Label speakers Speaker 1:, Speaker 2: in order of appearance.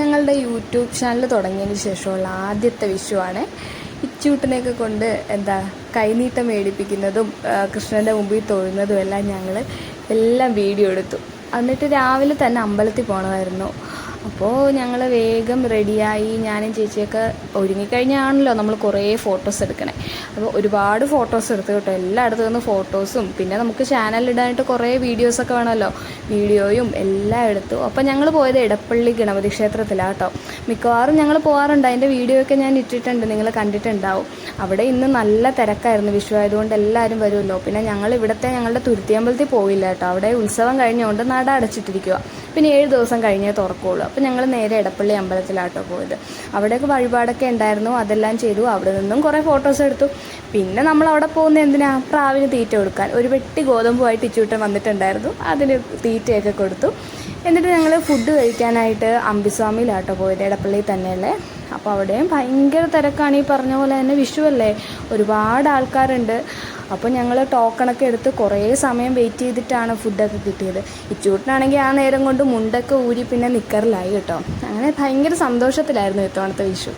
Speaker 1: ഞങ്ങളുടെ YouTube channel തുടങ്ങിയതിന് ശേഷമുള്ള ആദ്യത്തെ വിഷുവാണ്. ഇച്ചൂട്ടനെയൊക്കെ കൊണ്ട് കൈനീട്ടം മേടിപ്പിക്കുന്നതും കൃഷ്ണൻ്റെ മുമ്പിൽ തൊഴുന്നതും എല്ലാം വീഡിയോ എടുത്തു. എന്നിട്ട് രാവിലെ തന്നെ അമ്പലത്തിൽ പോകണമായിരുന്നു. അപ്പോൾ ഞങ്ങൾ വേഗം റെഡിയായി. ഞാനും ചേച്ചിയൊക്കെ ഒരുങ്ങിക്കഴിഞ്ഞാണല്ലോ നമ്മൾ കുറേ ഫോട്ടോസ് എടുക്കണേ. അപ്പോൾ ഒരുപാട് ഫോട്ടോസ് എടുത്തു കേട്ടോ. എല്ലായിടത്തു നിന്ന് ഫോട്ടോസും പിന്നെ നമുക്ക് ചാനലിടാനായിട്ട് കുറേ വീഡിയോസൊക്കെ വേണമല്ലോ. വീഡിയോയും എല്ലാം എടുത്തു. അപ്പോൾ ഞങ്ങൾ പോയത് ഇടപ്പള്ളി ഗണപതി ക്ഷേത്രത്തിലാണ് കേട്ടോ. മിക്കവാറും ഞങ്ങൾ പോകാറുണ്ട്. അതിൻ്റെ വീഡിയോ ഒക്കെ ഞാൻ ഇട്ടിട്ടുണ്ട്, നിങ്ങൾ കണ്ടിട്ടുണ്ടാവും. അവിടെ ഇന്ന് നല്ല തിരക്കായിരുന്നു. വിഷു ആയതുകൊണ്ട് എല്ലാവരും വരുമല്ലോ. പിന്നെ ഞങ്ങളുടെ തുരുത്തിയമ്പലത്തിൽ പോയില്ല കേട്ടോ. അവിടെ ഉത്സവം കഴിഞ്ഞുകൊണ്ട് നട അടച്ചിട്ടിരിക്കുക. പിന്നെ 7 ദിവസം കഴിഞ്ഞേ തുറക്കുകയുള്ളൂ. അപ്പോൾ ഞങ്ങൾ നേരെ ഇടപ്പള്ളി അമ്പലത്തിലാട്ടോ പോയത്. അവിടെയൊക്കെ വഴിപാടൊക്കെ ഉണ്ടായിരുന്നു, അതെല്ലാം ചെയ്തു. അവിടെ നിന്നും കുറേ ഫോട്ടോസ് എടുത്തു. പിന്നെ നമ്മൾ അവിടെ പോകുന്നത് എന്തിനാ? പ്രാവിന് തീറ്റ കൊടുക്കാൻ. ഒരു വെട്ടി ഗോതമ്പുമായിട്ട് ഇച്ചൂട്ടൻ വന്നിട്ടുണ്ടായിരുന്നു. അതിന് തീറ്റയൊക്കെ കൊടുത്തു. എന്നിട്ട് ഞങ്ങൾ ഫുഡ് കഴിക്കാനായിട്ട് അമ്പിസ്വാമിയിലാട്ടോ പോയത്, ഇടപ്പള്ളിയിൽ തന്നെയല്ലേ. അപ്പോൾ അവിടെയും ഭയങ്കര തിരക്കാണ്. ഈ പറഞ്ഞ പോലെ തന്നെ വിഷുവല്ലേ, ഒരുപാട് ആൾക്കാരുണ്ട്. അപ്പോൾ ഞങ്ങൾ ടോക്കണൊക്കെ എടുത്ത് കുറേ സമയം വെയിറ്റ് ചെയ്തിട്ടാണ് ഫുഡൊക്കെ കിട്ടിയത്. ഇച്ചൂട്ടനാണെങ്കിൽ ആ നേരം കൊണ്ട് മുണ്ടൊക്കെ ഊരി പിന്നെ നിക്കറിലായി കേട്ടോ. അങ്ങനെ ഭയങ്കര സന്തോഷത്തിലായിരുന്നു ഇത്തവണത്തെ വിഷു.